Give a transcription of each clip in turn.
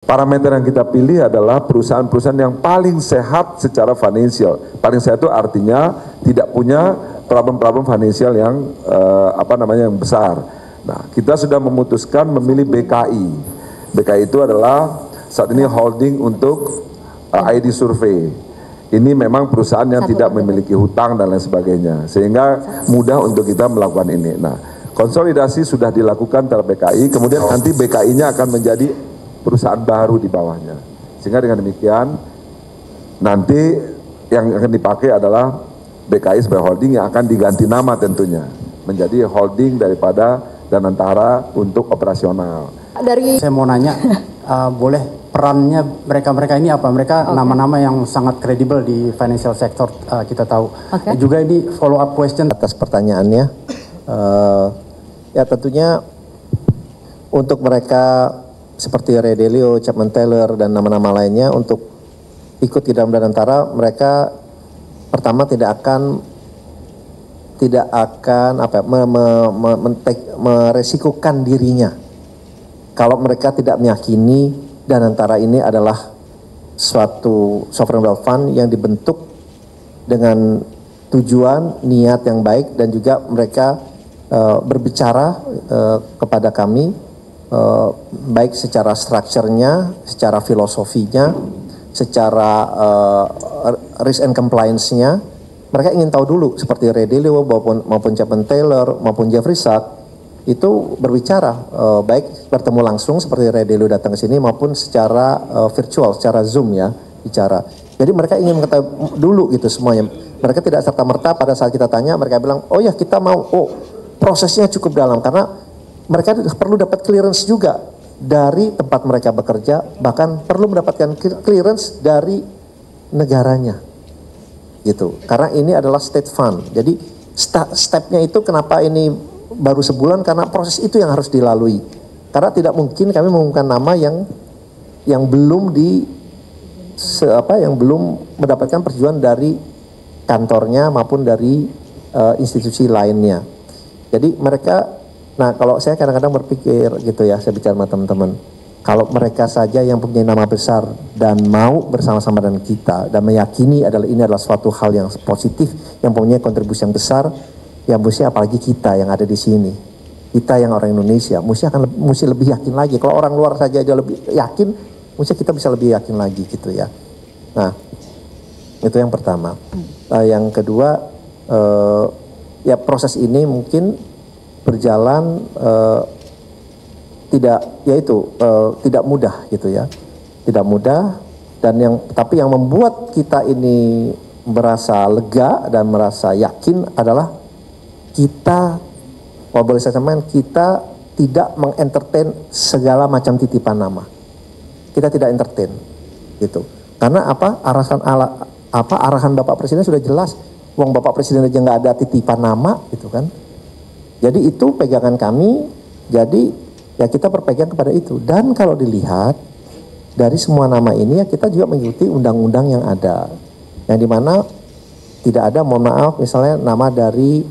Parameter yang kita pilih adalah perusahaan-perusahaan yang paling sehat secara financial. Paling sehat itu artinya tidak punya problem-problem financial yang yang besar. Nah, kita sudah memutuskan memilih BKI. BKI itu adalah saat ini holding untuk ID survei. Ini memang perusahaan yang tidak memiliki hutang dan lain sebagainya, sehingga mudah untuk kita melakukan ini. Nah, konsolidasi sudah dilakukan terhadap BKI, kemudian nanti BKI-nya akan menjadi perusahaan baru di bawahnya. Sehingga dengan demikian, nanti yang akan dipakai adalah BKI sebagai holding yang akan diganti nama tentunya, menjadi holding daripada Danantara untuk operasional. Saya mau nanya, boleh perannya mereka ini apa? Mereka nama-nama yang sangat kredibel di financial sector, kita tahu. Juga ini follow up question atas pertanyaannya. Ya tentunya untuk mereka seperti Ray Dalio, Chapman Taylor dan nama-nama lainnya untuk ikut di dalam Danantara, mereka pertama tidak akan meresikukan dirinya kalau mereka tidak meyakini Danantara ini adalah suatu sovereign wealth fund yang dibentuk dengan tujuan, niat yang baik, dan juga mereka berbicara kepada kami baik secara strukturnya, secara filosofinya, secara risk and compliance-nya. Mereka ingin tahu dulu seperti Ray Dalio maupun Chapman Taylor maupun Jeffrey Sachs itu berbicara baik bertemu langsung seperti Ray Dalio datang ke sini maupun secara virtual, secara Zoom ya bicara. Jadi mereka ingin mengetahui dulu gitu semuanya. Mereka tidak serta-merta pada saat kita tanya mereka bilang, oh ya kita mau, prosesnya cukup dalam karena mereka perlu dapat clearance juga dari tempat mereka bekerja, bahkan perlu mendapatkan clearance dari negaranya gitu. Karena ini adalah state fund. Jadi stepnya itu kenapa ini baru sebulan, karena proses itu yang harus dilalui. Karena tidak mungkin kami mengumumkan nama yang belum yang belum mendapatkan persetujuan dari kantornya maupun dari institusi lainnya. Jadi mereka, nah kalau saya kadang-kadang berpikir gitu ya, saya bicara sama teman-teman, kalau mereka saja yang punya nama besar dan mau bersama-sama dengan kita dan meyakini ini adalah suatu hal yang positif, yang punya kontribusi yang besar, ya mesti apalagi kita yang ada di sini, kita yang orang Indonesia mesti lebih yakin lagi. Kalau orang luar saja aja lebih yakin, mesti kita bisa lebih yakin lagi gitu ya. Nah itu yang pertama. Yang kedua, ya proses ini mungkin berjalan tidak mudah gitu ya, tidak mudah, dan tapi yang membuat kita ini merasa lega dan merasa yakin adalah kita, kalau boleh saya sampaikan, kita tidak mengentertain segala macam titipan nama. Kita tidak entertain gitu. Karena apa? Arahan Bapak Presiden sudah jelas. Uang Bapak Presiden aja nggak ada titipan nama gitu kan. Jadi itu pegangan kami. Jadi ya kita berpegang kepada itu. Dan kalau dilihat dari semua nama ini ya kita juga mengikuti undang-undang yang ada. Yang dimana tidak ada, mohon maaf, misalnya nama dari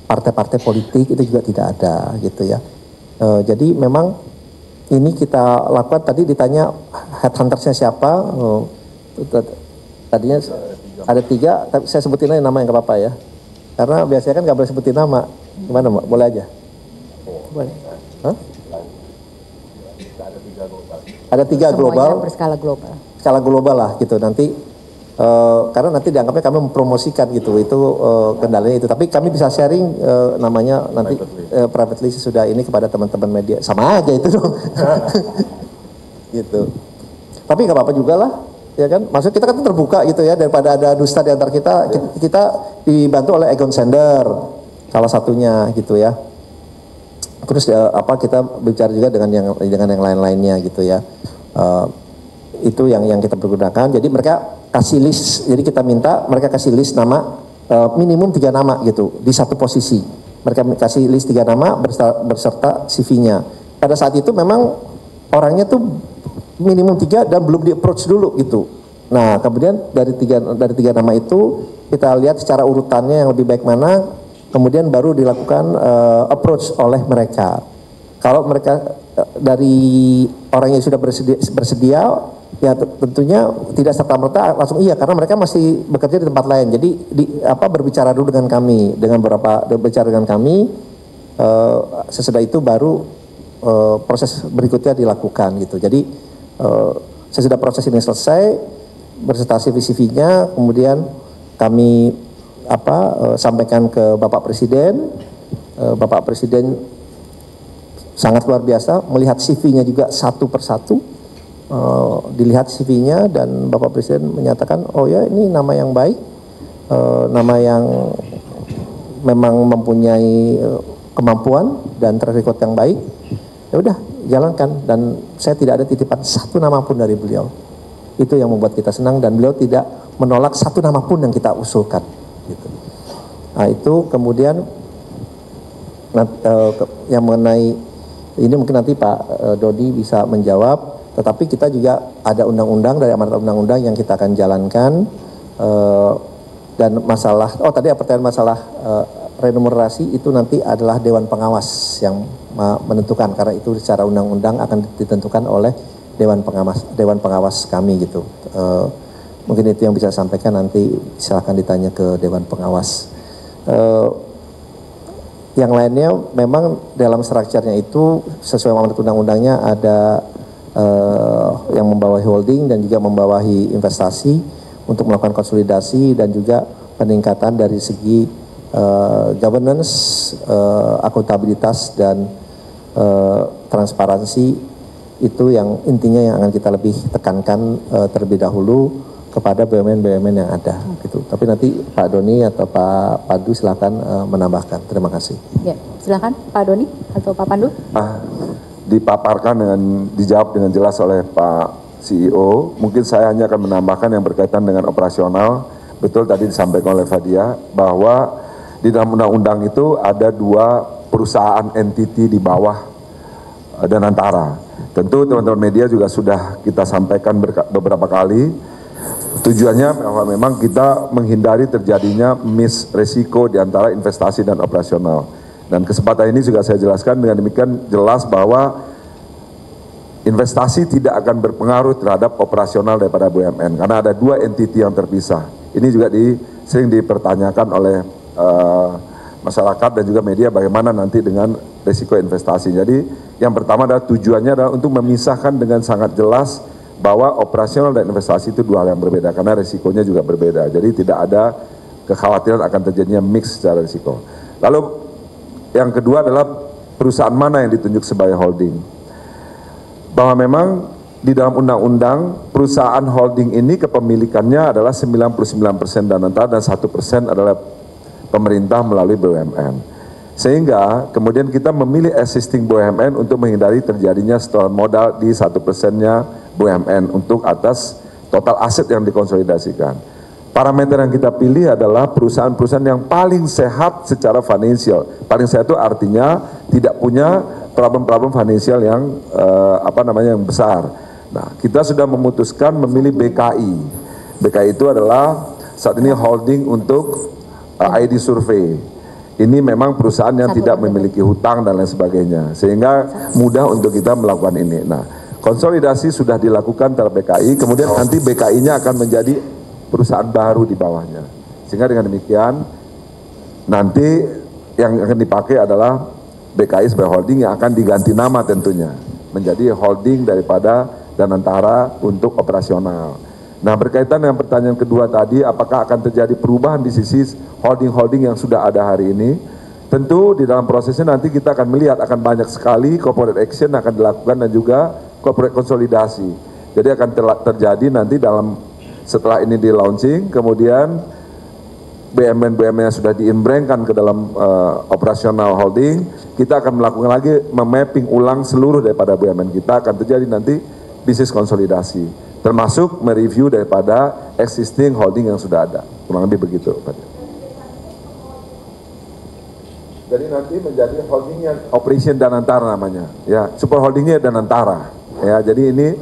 partai-partai politik itu juga tidak ada gitu ya. Jadi memang ini kita lakukan. Tadi ditanya headhuntersnya siapa, tadinya ada 3, tapi saya sebutin aja nama yang gak apa-apa ya, karena biasanya kan gak boleh sebutin nama. Gimana Mbak? Boleh aja? Boleh. Hah? Ada 3 global, berskala global, skala global lah gitu nanti. Karena nanti dianggapnya kami mempromosikan gitu, itu kendalanya itu. Tapi kami bisa sharing namanya nanti privately sesudah ini kepada teman-teman media. Sama aja itu dong. Gitu. Tapi nggak apa-apa juga lah, ya kan? Maksud kita kan terbuka gitu ya, daripada ada dusta di antara kita. Kita dibantu oleh Egon Zehnder salah satunya gitu ya. Terus kita bicara juga dengan yang lain-lainnya gitu ya. Itu yang kita pergunakan. Jadi mereka kasih list, jadi kita minta mereka kasih list nama, minimum 3 nama gitu di satu posisi. Mereka kasih list 3 nama berserta CV-nya. Pada saat itu memang orangnya tuh minimum 3 dan belum di approach dulu gitu. Nah kemudian dari tiga nama itu kita lihat secara urutannya yang lebih baik mana, kemudian baru dilakukan approach oleh mereka. Kalau mereka dari orang yang sudah bersedia ya tentunya tidak serta-merta langsung iya, karena mereka masih bekerja di tempat lain. Jadi berbicara dulu dengan kami, berbicara dengan kami, sesudah itu baru proses berikutnya dilakukan gitu. Jadi sesudah proses ini selesai, presentasi VCV-nya, kemudian kami sampaikan ke Bapak Presiden. Bapak Presiden sangat luar biasa, melihat CV-nya juga satu persatu, dilihat CV-nya dan Bapak Presiden menyatakan, oh ya ini nama yang baik, nama yang memang mempunyai kemampuan dan track record yang baik. Ya udah, jalankan, dan saya tidak ada titipan satu nama pun dari beliau. Itu yang membuat kita senang, dan beliau tidak menolak satu nama pun yang kita usulkan. Gitu. Nah itu kemudian yang mengenai ini mungkin nanti Pak Dodi bisa menjawab, tetapi kita juga ada undang-undang, dari amanat undang-undang yang kita akan jalankan, dan masalah, tadi pertanyaan masalah remunerasi itu nanti adalah Dewan Pengawas yang menentukan, karena itu secara undang-undang akan ditentukan oleh Dewan Pengawas kami gitu. Mungkin itu yang bisa saya sampaikan, nanti silahkan ditanya ke Dewan Pengawas. Yang lainnya memang dalam strukturnya itu sesuai amanat undang-undangnya ada yang membawahi holding dan juga membawahi investasi untuk melakukan konsolidasi dan juga peningkatan dari segi governance, akuntabilitas dan transparansi. Itu yang intinya yang akan kita lebih tekankan terlebih dahulu kepada BUMN-BUMN yang ada gitu. Tapi nanti Pak Doni atau Pak Pandu silakan menambahkan. Terima kasih. Ya, silakan Pak Doni atau Pak Pandu. Dipaparkan dijawab dengan jelas oleh Pak CEO. Mungkin saya hanya akan menambahkan yang berkaitan dengan operasional. Betul tadi disampaikan oleh Fadia bahwa di dalam undang-undang itu ada 2 perusahaan entiti di bawah Danantara. Tentu teman-teman media juga sudah kita sampaikan beberapa kali. Tujuannya bahwa memang kita menghindari terjadinya resiko di antara investasi dan operasional. Dan kesempatan ini juga saya jelaskan dengan demikian jelas bahwa investasi tidak akan berpengaruh terhadap operasional daripada BUMN karena ada 2 entiti yang terpisah. Ini juga sering dipertanyakan oleh masyarakat dan juga media bagaimana nanti dengan risiko investasi. Jadi yang pertama adalah tujuannya adalah untuk memisahkan dengan sangat jelas bahwa operasional dan investasi itu 2 hal yang berbeda karena risikonya juga berbeda. Jadi tidak ada kekhawatiran akan terjadinya mix secara risiko. Lalu yang kedua adalah perusahaan mana yang ditunjuk sebagai holding. Bahwa memang di dalam undang-undang perusahaan holding ini kepemilikannya adalah 99% Danantara dan 1% adalah pemerintah melalui BUMN. Sehingga kemudian kita memilih existing BUMN untuk menghindari terjadinya setoran modal di 1%-nya BUMN untuk atas total aset yang dikonsolidasikan. Parameter yang kita pilih adalah perusahaan-perusahaan yang paling sehat secara finansial. Paling sehat itu artinya tidak punya problem-problem finansial yang yang besar. Nah, kita sudah memutuskan memilih BKI. BKI itu adalah saat ini holding untuk ID Survey. Ini memang perusahaan yang tidak memiliki hutang dan lain sebagainya, sehingga mudah untuk kita melakukan ini. Nah, konsolidasi sudah dilakukan terhadap BKI, kemudian nanti BKI-nya akan menjadi perusahaan baru di bawahnya. Sehingga dengan demikian, nanti yang akan dipakai adalah BKI sebagai holding yang akan diganti nama tentunya, menjadi holding daripada Danantara untuk operasional. Nah, berkaitan dengan pertanyaan kedua tadi, apakah akan terjadi perubahan di sisi holding-holding yang sudah ada hari ini? Tentu di dalam prosesnya nanti kita akan melihat akan banyak sekali corporate action akan dilakukan dan juga corporate konsolidasi. Jadi akan terjadi nanti setelah ini di launching, kemudian BUMN-BUMN yang sudah diinbrandkan ke dalam operasional holding, kita akan melakukan lagi memapping ulang seluruh daripada BUMN kita, akan terjadi nanti bisnis konsolidasi. Termasuk mereview daripada existing holding yang sudah ada. Kurang lebih begitu. Jadi nanti menjadi holdingnya Operation Danantara namanya. Ya, super holdingnya Danantara. Ya, jadi ini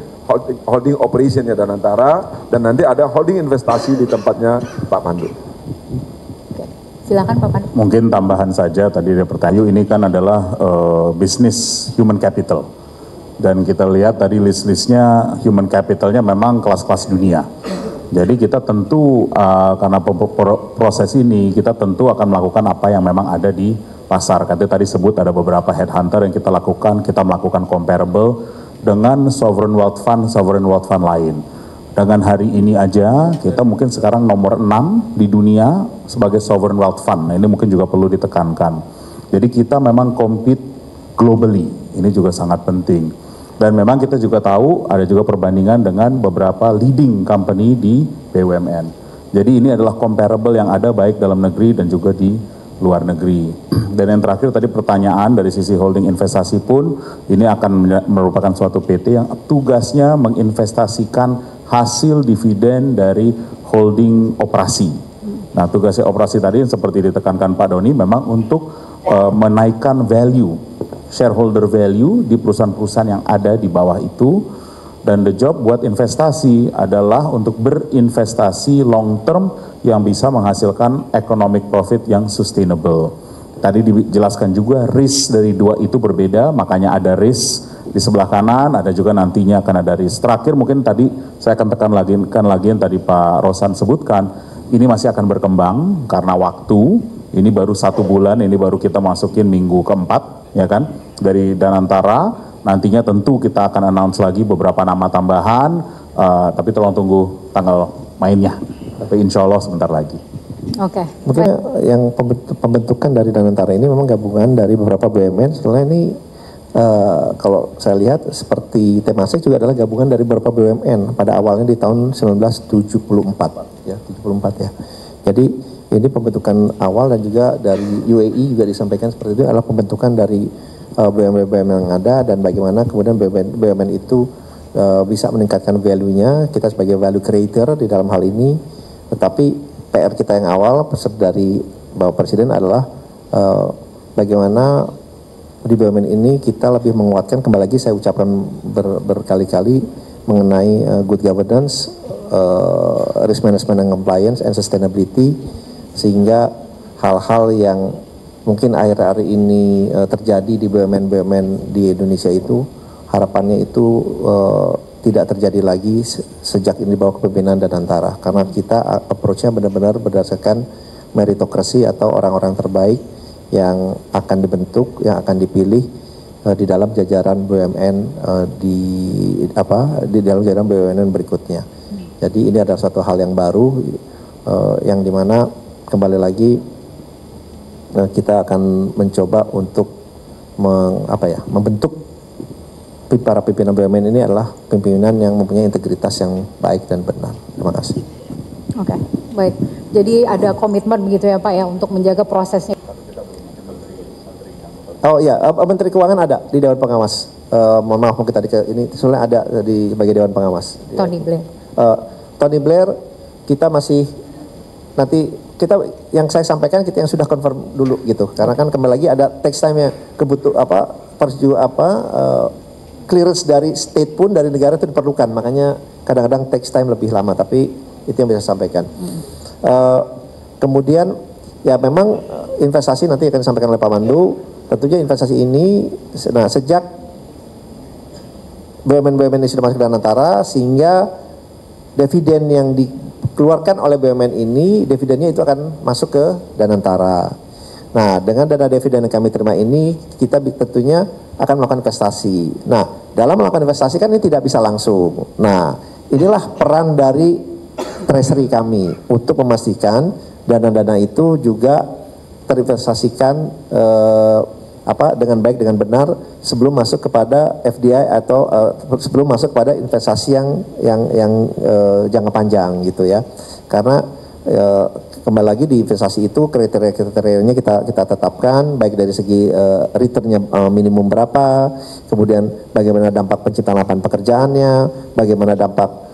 holding operationnya Danantara dan nanti ada holding investasi di tempatnya Pak Pandu. Silakan Pak Pandu. Mungkin tambahan saja tadi ada pertanyaan, ini kan adalah bisnis human capital. Dan kita lihat tadi list-listnya human capitalnya memang kelas-kelas dunia. Jadi kita tentu karena proses ini kita tentu akan melakukan apa yang memang ada di pasar. Katanya tadi sebut ada beberapa headhunter yang kita lakukan melakukan comparable dengan sovereign wealth fund lain. Dengan hari ini aja kita mungkin sekarang nomor 6 di dunia sebagai sovereign wealth fund. Nah, ini mungkin juga perlu ditekankan. Jadi kita memang compete globally, ini juga sangat penting. Dan memang kita juga tahu ada juga perbandingan dengan beberapa leading company di BUMN. Jadi ini adalah comparable yang ada baik dalam negeri dan juga di luar negeri. Dan yang terakhir tadi pertanyaan dari sisi holding investasi pun ini akan merupakan suatu PT yang tugasnya menginvestasikan hasil dividen dari holding operasi. Nah, tugasnya operasi tadi yang seperti ditekankan Pak Doni memang untuk menaikkan value, shareholder value di perusahaan-perusahaan yang ada di bawah itu. Dan the job buat investasi adalah untuk berinvestasi long term yang bisa menghasilkan economic profit yang sustainable. Tadi dijelaskan juga risk dari dua itu berbeda, makanya ada risk di sebelah kanan, ada juga nantinya akan ada risk. Terakhir mungkin tadi saya akan tekankan lagi yang tadi Pak Rosan sebutkan, ini masih akan berkembang karena waktu, ini baru 1 bulan, ini baru kita masukin minggu keempat, ya kan, dari Danantara. Nantinya tentu kita akan announce lagi beberapa nama tambahan, tapi tolong tunggu tanggal mainnya. Tapi insya Allah sebentar lagi. Oke. Mungkin yang pembentukan dari Danantara ini memang gabungan dari beberapa BUMN. Sebenarnya ini kalau saya lihat seperti Temasek juga adalah gabungan dari beberapa BUMN pada awalnya di tahun 1974 ya, 74 ya. Jadi ini pembentukan awal dan juga dari UAE juga disampaikan seperti itu adalah pembentukan dari BUMN yang ada dan bagaimana kemudian BUMN itu bisa meningkatkan value-nya, kita sebagai value creator di dalam hal ini. Tetapi PR kita yang awal dari Bapak Presiden adalah bagaimana di BUMN ini kita lebih menguatkan, kembali lagi saya ucapkan berkali-kali mengenai good governance, risk management and compliance and sustainability, sehingga hal-hal yang mungkin akhir-akhir ini terjadi di BUMN di Indonesia itu harapannya itu tidak terjadi lagi sejak ini dibawa kepemimpinan Danantara, karena kita approach-nya benar-benar berdasarkan meritokrasi atau orang-orang terbaik yang akan dibentuk, yang akan dipilih di dalam jajaran BUMN di dalam jajaran BUMN berikutnya. Jadi ini adalah suatu hal yang baru yang dimana kembali lagi kita akan mencoba untuk membentuk para pimpinan BUMN ini adalah pimpinan yang mempunyai integritas yang baik dan benar. Terima kasih. Oke, baik. Jadi ada komitmen begitu ya Pak ya untuk menjaga prosesnya. Oh iya, Menteri Keuangan ada di Dewan Pengawas. Mohon maaf mungkin tadi ini sebenarnya ada di sebagai Dewan Pengawas. Tony Blair. Tony Blair kita masih nanti kita yang saya sampaikan kita yang sudah confirm dulu gitu. Karena kan kembali lagi ada tax time-nya clearance dari state pun dari negara itu diperlukan. Makanya kadang-kadang tax time lebih lama, tapi itu yang bisa saya sampaikan. Kemudian ya memang investasi nanti akan disampaikan oleh Pak Mandu. Tentunya investasi ini, nah sejak BUMN ini sudah masuk ke Danantara, sehingga dividen yang dikeluarkan oleh BUMN ini, dividennya itu akan masuk ke Danantara. Nah, dengan dana dividen yang kami terima ini, kita tentunya akan melakukan investasi. Nah, dalam melakukan investasi kan ini tidak bisa langsung. Nah, inilah peran dari treasury kami untuk memastikan dana-dana itu juga terinvestasikan dengan baik, dengan benar sebelum masuk kepada FDI atau sebelum masuk kepada investasi yang jangka panjang gitu ya. Karena kembali lagi di investasi itu kriteria-kriterianya kita tetapkan, baik dari segi returnnya minimum berapa, kemudian bagaimana dampak penciptaan lapangan pekerjaannya, bagaimana dampak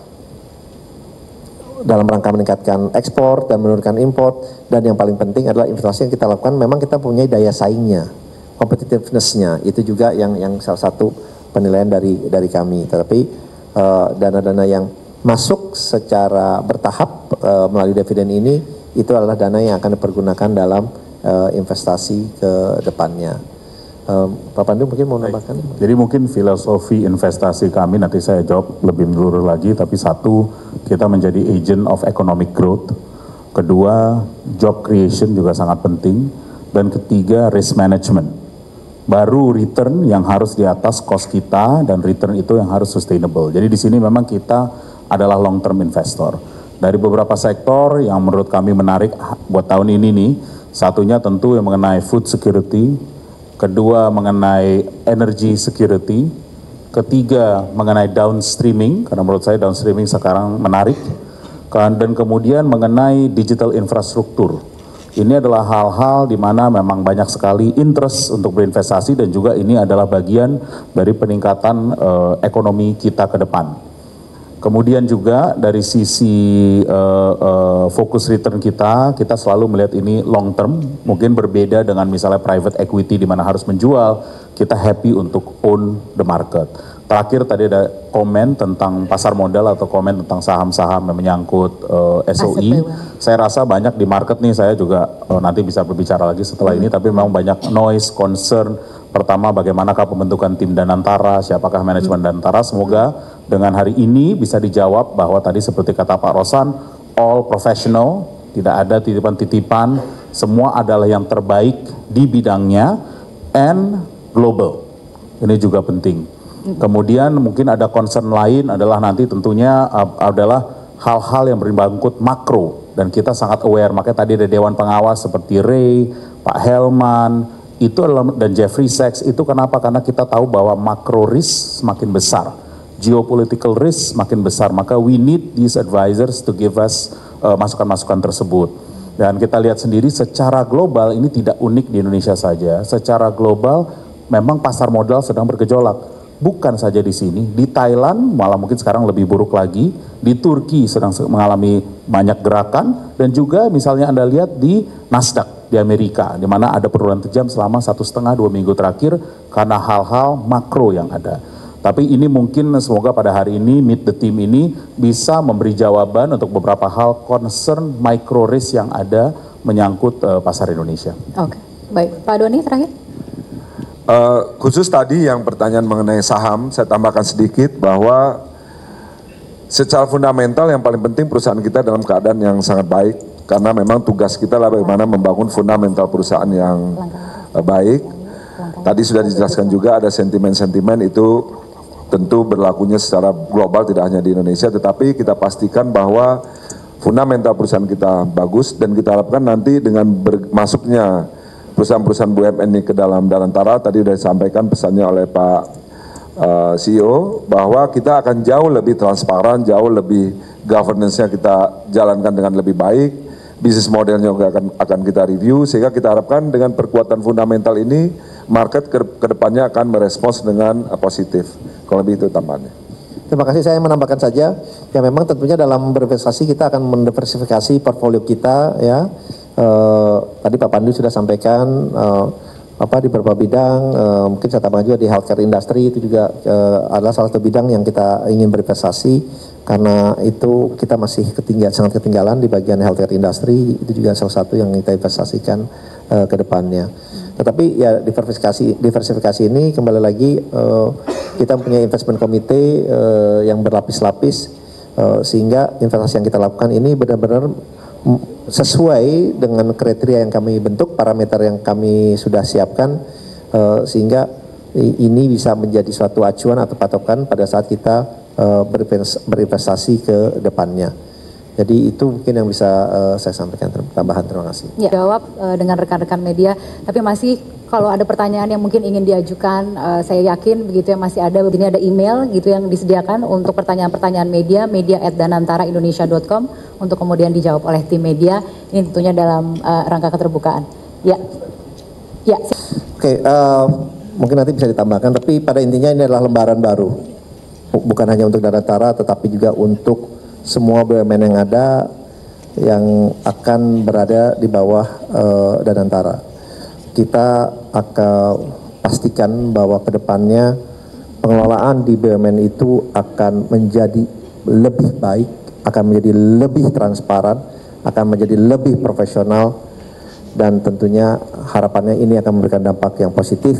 dalam rangka meningkatkan ekspor dan menurunkan import, dan yang paling penting adalah investasi yang kita lakukan memang kita punya daya saingnya, competitiveness-nya, itu juga yang salah satu penilaian dari kami. Tetapi dana-dana yang masuk secara bertahap melalui dividen ini itu adalah dana yang akan dipergunakan dalam investasi ke depannya. Pak Pandu mungkin mau nambahkan? Jadi mungkin filosofi investasi kami nanti saya jawab lebih menyeluruh lagi, tapi satu, kita menjadi agent of economic growth. Kedua, job creation juga sangat penting. Dan ketiga, risk management. Baru return yang harus di atas cost kita, dan return itu yang harus sustainable. Jadi di sini memang kita adalah long term investor. Dari beberapa sektor yang menurut kami menarik buat tahun ini nih, satunya tentu yang mengenai food security, kedua mengenai energy security, ketiga mengenai downstreaming, karena menurut saya downstreaming sekarang menarik, dan kemudian mengenai digital infrastruktur. Ini adalah hal-hal di mana memang banyak sekali interest untuk berinvestasi, dan juga ini adalah bagian dari peningkatan ekonomi kita ke depan. Kemudian juga dari sisi fokus return kita selalu melihat ini long term, mungkin berbeda dengan misalnya private equity di mana harus menjual, kita happy untuk own the market. Terakhir tadi ada komen tentang pasar modal atau komen tentang saham-saham yang menyangkut SOE. Saya rasa banyak di market nih, saya juga nanti bisa berbicara lagi setelah ini, tapi memang banyak noise, concern. Pertama, bagaimanakah pembentukan tim Danantara, siapakah manajemen Danantara. Semoga dengan hari ini bisa dijawab bahwa tadi seperti kata Pak Rosan, all professional, tidak ada titipan-titipan, semua adalah yang terbaik di bidangnya, and global. Ini juga penting. Kemudian mungkin ada concern lain adalah nanti tentunya adalah hal-hal yang berbangkut makro, dan kita sangat aware, makanya tadi ada Dewan Pengawas seperti Ray, Pak Helman, itu adalah, dan Jeffrey Sachs, itu kenapa? Karena kita tahu bahwa macro risk semakin besar, geopolitical risk semakin besar, maka we need these advisors to give us masukan-masukan tersebut. Dan kita lihat sendiri secara global, ini tidak unik di Indonesia saja, secara global memang pasar modal sedang bergejolak. Bukan saja di sini, di Thailand malah mungkin sekarang lebih buruk lagi, di Turki sedang mengalami banyak gerakan, dan juga misalnya Anda lihat di Nasdaq di Amerika, di mana ada penurunan tajam selama 1,5-2 minggu terakhir karena hal-hal makro yang ada. Tapi ini mungkin semoga pada hari ini Meet the Team ini bisa memberi jawaban untuk beberapa hal concern micro risk yang ada menyangkut pasar Indonesia. Oke, baik. Pak Doni terakhir. Khusus tadi yang pertanyaan mengenai saham, saya tambahkan sedikit bahwa secara fundamental yang paling penting perusahaan kita dalam keadaan yang sangat baik, karena memang tugas kita lah bagaimana membangun fundamental perusahaan yang baik. Tadi sudah dijelaskan juga ada sentimen-sentimen itu tentu berlakunya secara global, tidak hanya di Indonesia, tetapi kita pastikan bahwa fundamental perusahaan kita bagus, dan kita harapkan nanti dengan masuknya perusahaan-perusahaan BUMN ini ke dalam Danantara, tadi sudah disampaikan pesannya oleh Pak CEO, bahwa kita akan jauh lebih transparan, jauh lebih governance-nya kita jalankan dengan lebih baik, bisnis modelnya juga akan kita review, sehingga kita harapkan dengan perkuatan fundamental ini, market ke depannya akan merespons dengan positif. Kalau lebih itu tambahannya. Terima kasih, saya menambahkan saja, ya memang tentunya dalam berinvestasi kita akan mendiversifikasi portfolio kita, ya. Tadi Pak Pandu sudah sampaikan di beberapa bidang, mungkin saya tambahkan juga di healthcare industry, itu juga adalah salah satu bidang yang kita ingin berinvestasi, karena itu kita masih sangat ketinggalan di bagian healthcare industry, itu juga salah satu yang kita investasikan ke depannya. Tetapi ya diversifikasi ini kembali lagi kita punya investment committee yang berlapis-lapis, sehingga investasi yang kita lakukan ini benar-benar sesuai dengan kriteria yang kami bentuk, parameter yang kami sudah siapkan, sehingga ini bisa menjadi suatu acuan atau patokan pada saat kita berinvestasi ke depannya. Jadi itu mungkin yang bisa saya sampaikan tambahan. Terima kasih. Ya, jawab dengan rekan-rekan media, tapi masih kalau ada pertanyaan yang mungkin ingin diajukan, saya yakin begitu ya masih ada, begini ada email gitu yang disediakan untuk pertanyaan-pertanyaan media@danantaraindonesia.com untuk kemudian dijawab oleh tim media. Ini tentunya dalam rangka keterbukaan. Ya. Oke, mungkin nanti bisa ditambahkan, tapi pada intinya ini adalah lembaran baru, bukan hanya untuk Danantara, tetapi juga untuk semua BUMN yang ada yang akan berada di bawah Danantara. Kita akan pastikan bahwa kedepannya pengelolaan di BUMN itu akan menjadi lebih baik, akan menjadi lebih transparan, akan menjadi lebih profesional, dan tentunya harapannya ini akan memberikan dampak yang positif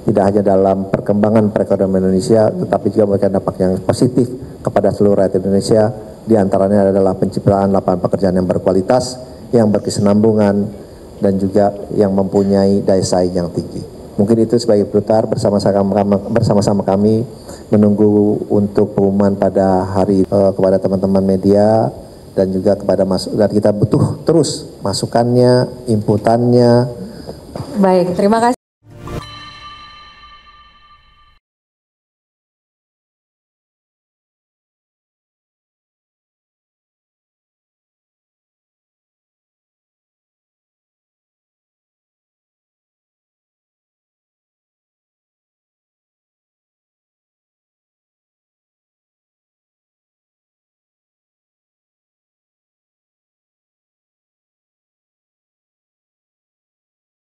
tidak hanya dalam perkembangan perekonomian Indonesia, tetapi juga memberikan dampak yang positif kepada seluruh rakyat Indonesia. Di antaranya adalah penciptaan lapangan pekerjaan yang berkualitas, yang berkesinambungan, dan juga yang mempunyai daya saing yang tinggi. Mungkin itu sebagai penutup, bersama-sama kami menunggu untuk pengumuman pada hari kepada teman-teman media, dan juga kepada dan kita butuh terus masukannya, inputannya. Baik, terima kasih.